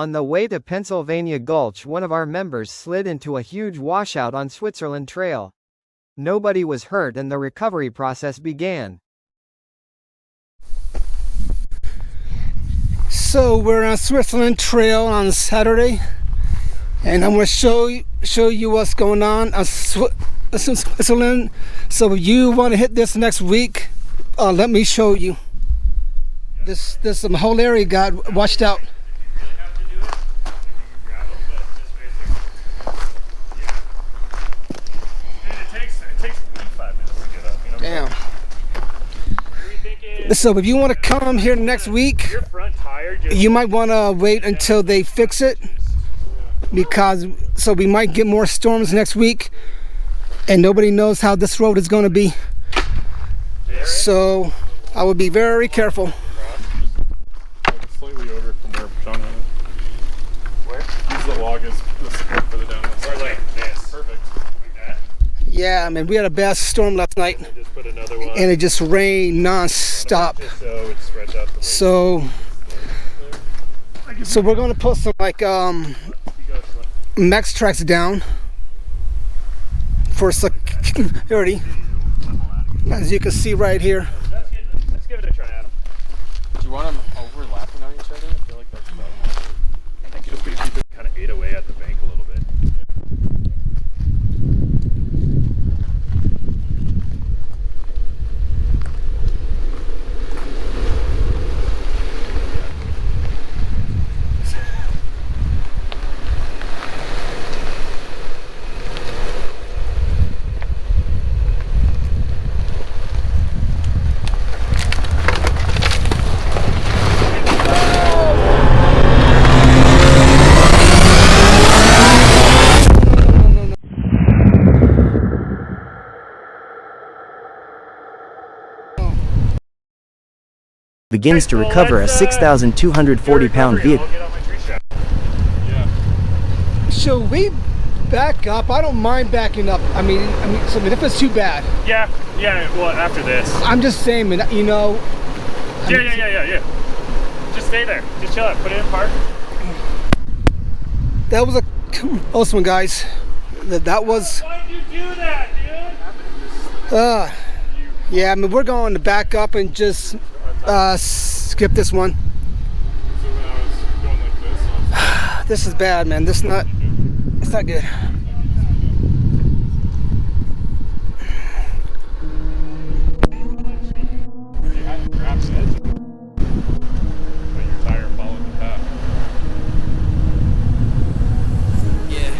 On the way to Pennsylvania Gulch, one of our members slid into a huge washout on Switzerland Trail. Nobody was hurt and the recovery process began. So we're on Switzerland Trail on Saturday, and I'm going to show you what's going on Switzerland. So if you want to hit this next week, let me show you. This whole area got washed out. Damn. So if you want to come here next week, you might want to wait until they fix it, because so we might get more storms next week, and nobody knows how this road is going to be. So I would be very careful. Slightly over from where John went. Where? Use the log as the support for the downhill. Or like this. Perfect. Like that. Yeah, man, we had a bad storm last night, Just put another one. and it just rained non-stop. So it spreads out the way. So we're going to put some like max tracks down for security, as you can see right here. Let's give it a try, Adam. Do you want them overlapping on each other? I feel like that's about I think it'll be kind of ate away at the bank a little bit. Begins to recover a 6,240-pound vehicle. Should we back up? I don't mind backing up. I mean, so if it's too bad. Yeah. Well, after this. I'm just saying, you know. Yeah. Just stay there. Just chill out. Put it in park. That was a close one, guys. That was. Why did you do that, dude? Yeah, I mean, we're going to back up and just skip this one. So when I was going like this, This is bad, man. It's not good. grab the edge. But your tire followed the path. Yeah.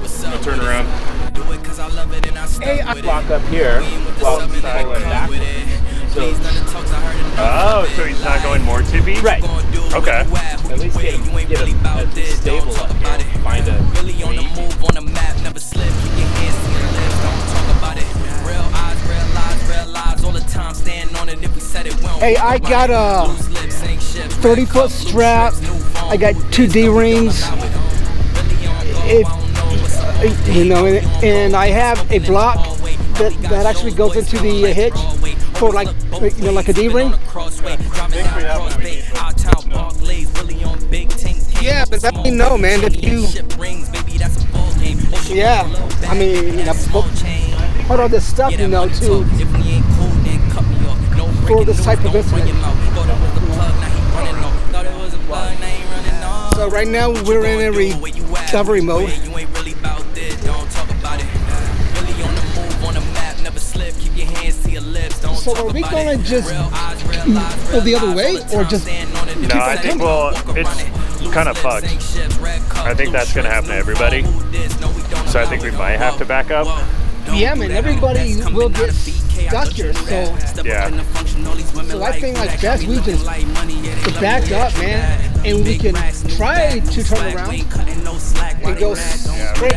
What's up? Turn around. Do it 'cause I love it and I stuck with it. Block up here. Block Something side that and come back. with it. Please none of the talks I heard enough Oh, of it. so he's not going more tippy? Right. Okay. At least get him stable up here. Find a Really on the move, on the map, never slip. Keep your hands to your lips, don't talk about it. Real eyes, real lies all the time. Stand on it if we said it, we don't Hey, talk I about got it. a Loose lips, ain't shit. 30-foot strap. I got 2 D-rings. You know, and I have a block that actually goes into the hitch for like a D-ring. Yeah, but let me know, man, if you. Yeah, I mean, part of this stuff, to for this type of incident. So right now we're in a recovery mode. So are we gonna just go the other way, or just? No, I think it's kind of fucked. I think that's gonna happen to everybody. So I think we might have to back up. Yeah, man, everybody will get stuck here. So Yeah. So I think like best we just back up, man, and we can try to turn around and go straight.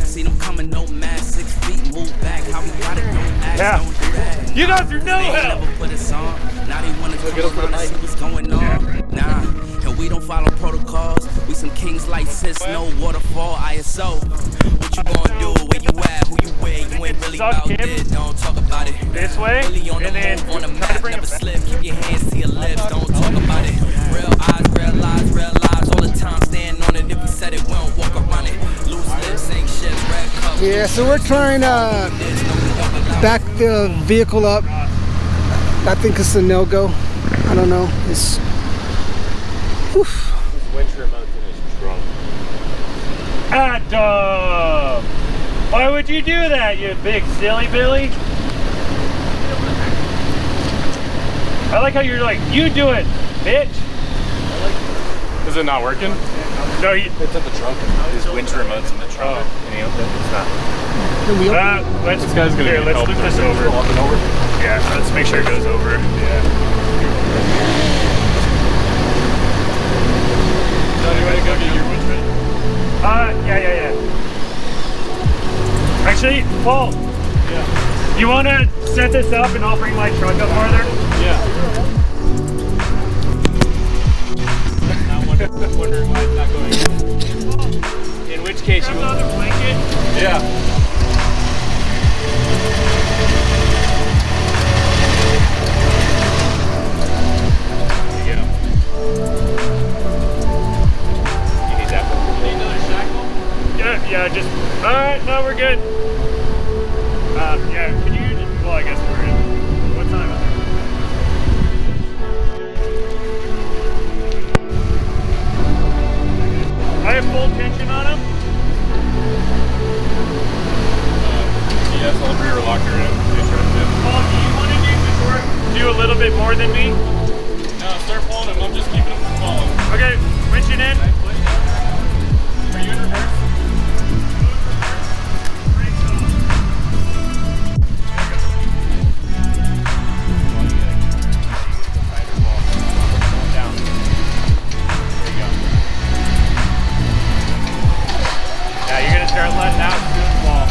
See them coming, no mask, 6 feet, move back, how we got it, no ass, Yeah. no drag. You got through no They help. never put us on. Now they wanna come around and see what's going on. Nah, and we don't follow protocols. We some kings like sis, no waterfall, ISO. What you gonna do? Where you at? Who you with? You ain't really Suck about him it. Don't talk about it. This way, Really on the and then move, on the try to map, bring never it back. slip. Keep your hands to your lips. Don't talk about it. Real eyes, all the time. Stand Yeah, so we're trying to back the vehicle up. I think it's a no-go. I don't know. It's... Whew. This winter remote's in his trunk. Adam! Why would you do that, you big silly Billy? I like how you're like, you do it, bitch! Is it not working? No, It's in the trunk. His winter remote's in the trunk. Oh. And he opened it. It's not. Can we open it? Let's, This guy's gonna here, need let's help. loop this over. Yeah, let's make sure it goes over. Yeah. Tell you where to go get your winter. Yeah. Actually, Paul. Yeah. You want to set this up and I'll bring my truck up farther? Yeah. I'm wondering why it's not going in. In which case you Grab another blanket. Yeah. There you go. You need that one? Need another shackle? Yeah, just. Alright, no, we're good. Yeah, can you. Well, I guess we're in. What time is it? I have full tension on him. Yes, I'll rear lock her in. Paul, do you want to do a little bit more than me? No, start pulling him. I'm just keeping him from falling. Okay, winch it in. Are you in reverse? Start letting out and doing ball.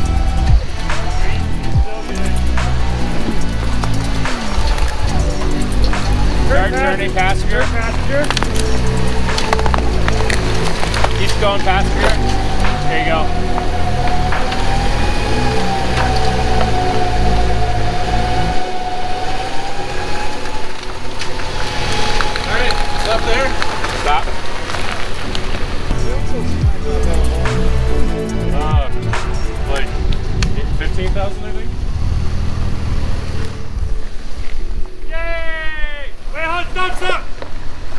Start turning passenger. Passenger. Keep going passenger. There you go. Alright, stop there. Stop. Like 15,000, I think. Yay! Wait, hold, stop!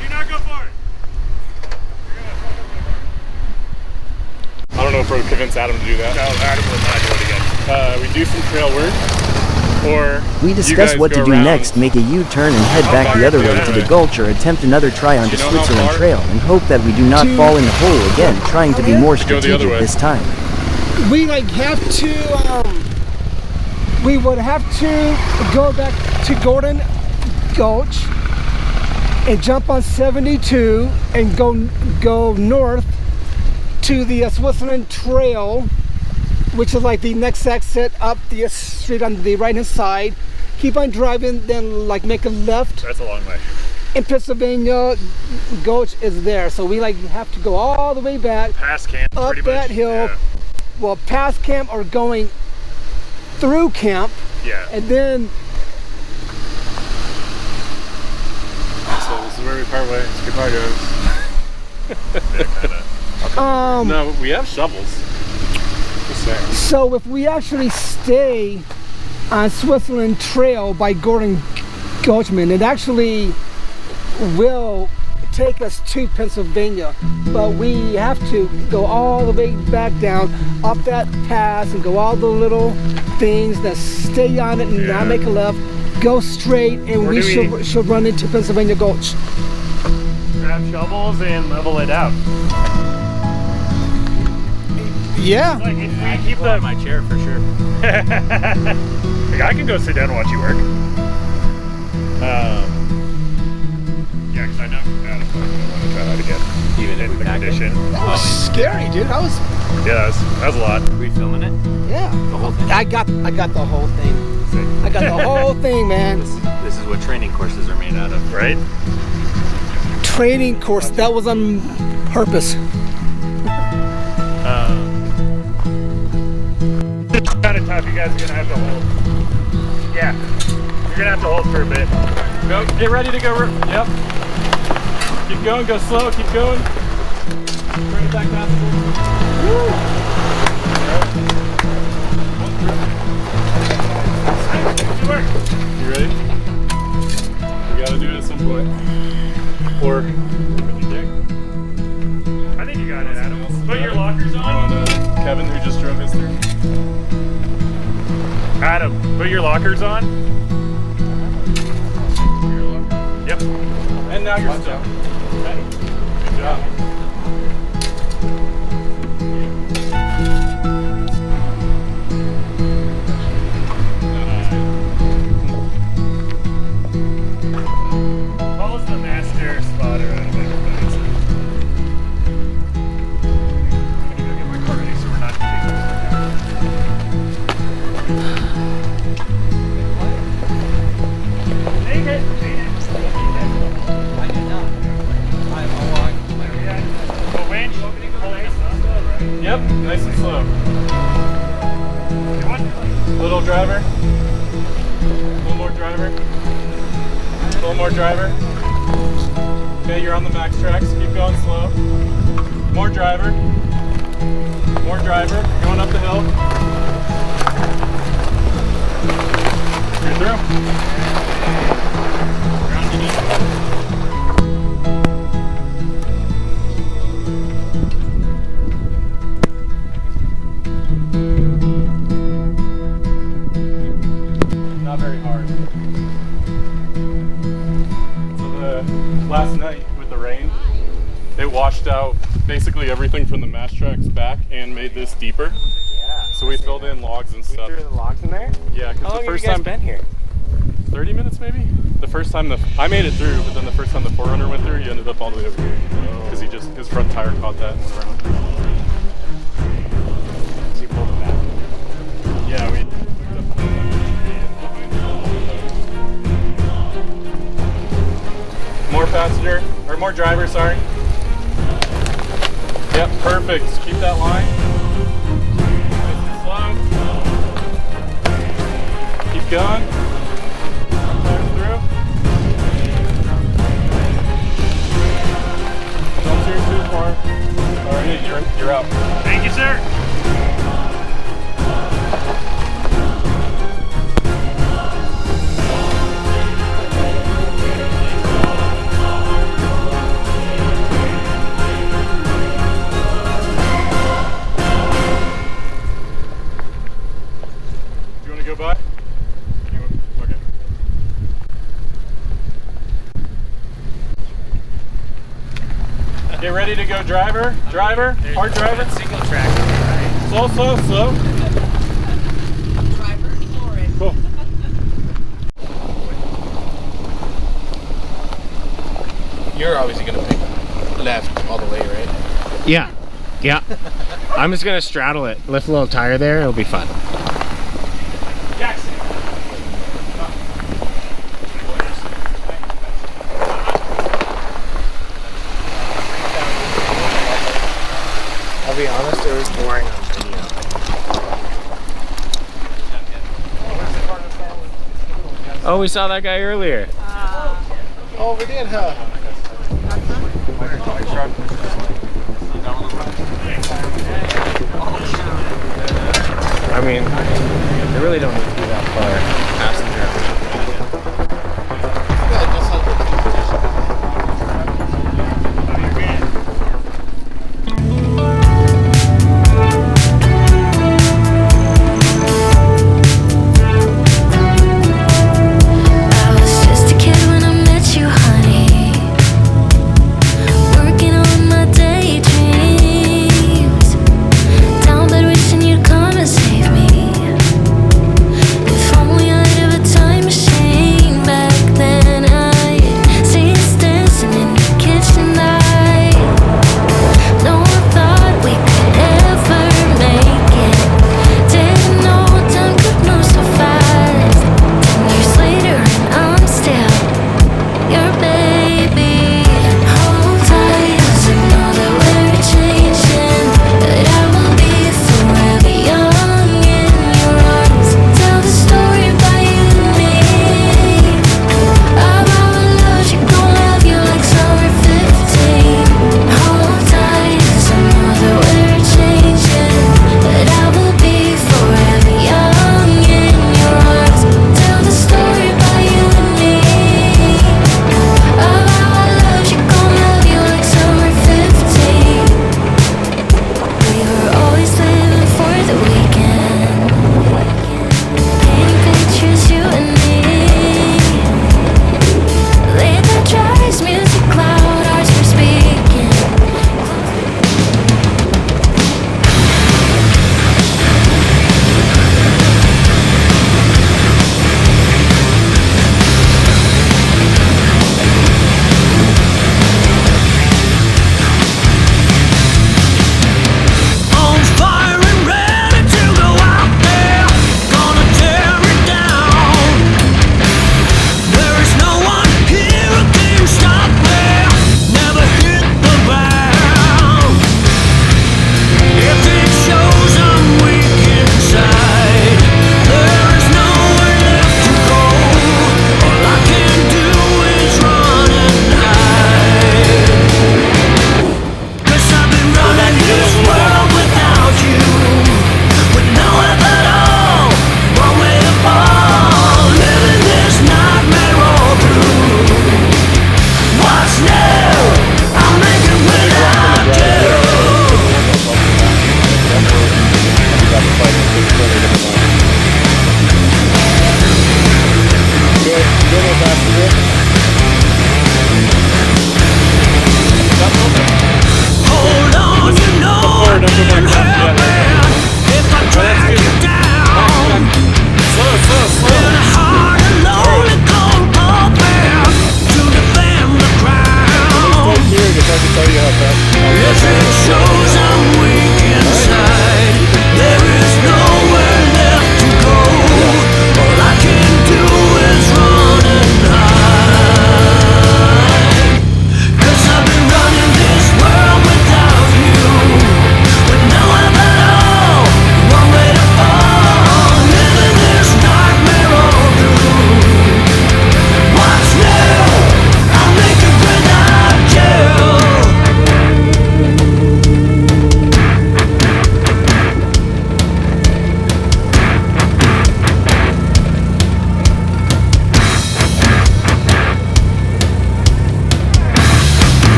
Do not go for it. I don't know if we'll convince Adam to do that. No, Adam will not do it again. We do some trail work, or We discuss what to do next, make a U-turn and head back the other way to the Gulch or attempt another try onto Do you know how Switzerland far? Trail and hope that we do not fall in the hole again, trying to be more Go the other strategic way. this time. We like have to, we would have to go back to Gordon Gulch and jump on 72 and go north to the Switzerland Trail, which is like the next exit up the street on the right hand side. Keep on driving, then like make a left. That's a long way. In Pennsylvania, Gulch is there, so we like have to go all the way back Past camp, up pretty that much. hill. Well, past camp or going through camp, Yeah. and then So this is where we part ways. Goodbye, guys. No, we have shovels. Just saying. so if we actually stay on Switzerland Trail by Gordon Gulchman, it actually will take us to Pennsylvania, but we have to go all the way back down up that pass and go all the little things that stay on it and not make a left, go straight, and Or we do should run into Pennsylvania Gulch. Grab shovels and level it out. Yeah. Like, if we keep the... my chair for sure. Like, I can go sit down and watch you work. Yeah, because I know Adam's not going to want to try that again. Even if in we the pack it? condition. That was scary, dude. That was, Yeah, that was a lot. Are we filming it? yeah. The whole thing? I got the whole thing. I got the whole thing, man. This is what training courses are made out of. Right? Training course. That was on purpose. It's kind of tough. You guys are going to have to hold. Yeah. You're going to have to hold for a bit. Go, get ready to go. Yep. Keep going, go slow, keep going. Turn it back down. Kevin who just drove his through. Adam, put your lockers on. Yep. And now you're stuck. Okay. Good job. Paul's the master spotter out of everybody. I'm gonna go get my car ready so we're not taking Yep, nice and slow. Little driver. A little more driver. A little more driver. Okay, you're on the max tracks. Keep going slow. More driver. More driver. Going up the hill. You're through. Ground you need. Last night with the rain, it washed out basically everything from the mass tracks back and made this deeper. Yeah. So we filled in logs and stuff. You threw the logs in there? Yeah, because the first time time been here. 30 minutes maybe. The first time I made it through, but then the first time the 4Runner went through, he ended up all the way over here because his front tire caught that and went around. So you pulled it back. Yeah, we. More passenger, or more driver, sorry. Yep, perfect. Keep that line. Nice and slow. Keep going. Time through. Don't steer too far. Alright, you're out. Thank you, sir. Go by? Okay. Get ready to go, driver. Driver. Hard driver. Single track. Right? Slow, slow, slow. Driver, Lauren. Cool. You're obviously going to pick left all the way, right? Yeah. Yeah. I'm just going to straddle it. Lift a little tire there. It'll be fun. Jackson. I'll be honest, it was boring on video. Oh, we saw that guy earlier. Oh, we did, huh? I mean, they really don't need to be that far. Passenger. Only I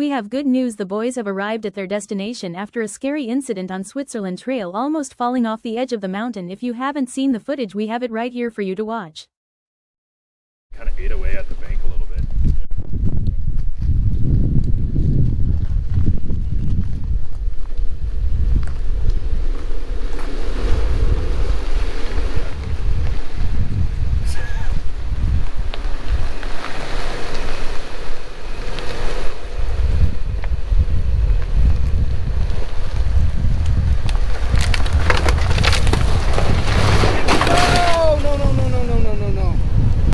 We have good news, the boys have arrived at their destination after a scary incident on Switzerland Trail, almost falling off the edge of the mountain. If you haven't seen the footage, we have it right here for you to watch. Kind of ate away at the bank a little bit.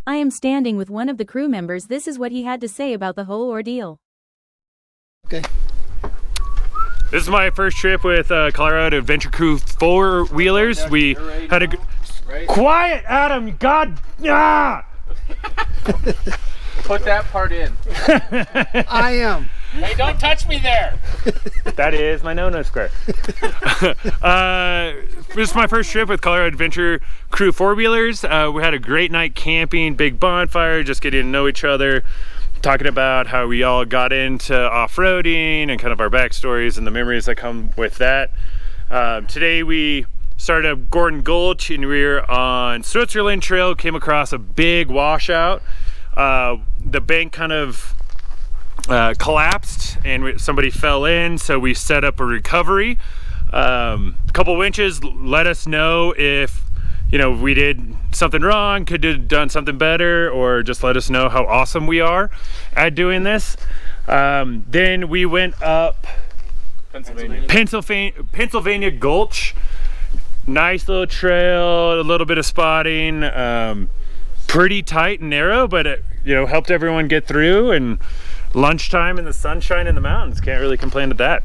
I am standing with one of the crew members. This is what he had to say about the whole ordeal. Okay. This is my first trip with Colorado Adventure Crew four-wheelers. We had a... Quiet, Adam! God! Ah! Put that part in. I am. Hey, don't touch me there. That is my no-no square. This is my first trip with Colorado Adventure Crew four-wheelers. We had a great night camping, big bonfire, just getting to know each other, talking about how we all got into off-roading and kind of our backstories and the memories that come with that. Today we started up Gordon Gulch and we were on Switzerland Trail, came across a big washout. The bank kind of collapsed and somebody fell in, so we set up a recovery. A couple winches let us know if we did something wrong, could have done something better, or just let us know how awesome we are at doing this. Then we went up Pennsylvania Gulch. Nice little trail, a little bit of spotting, pretty tight and narrow, but it helped everyone get through, and lunchtime in the sunshine in the mountains, can't really complain with that.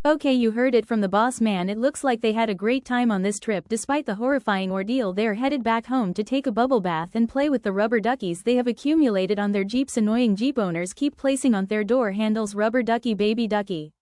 Okay, you heard it from the boss man. It looks like they had a great time on this trip. Despite the horrifying ordeal, they're headed back home to take a bubble bath and play with the rubber duckies they have accumulated on their Jeeps. Annoying Jeep owners keep placing on their door handles rubber ducky baby ducky.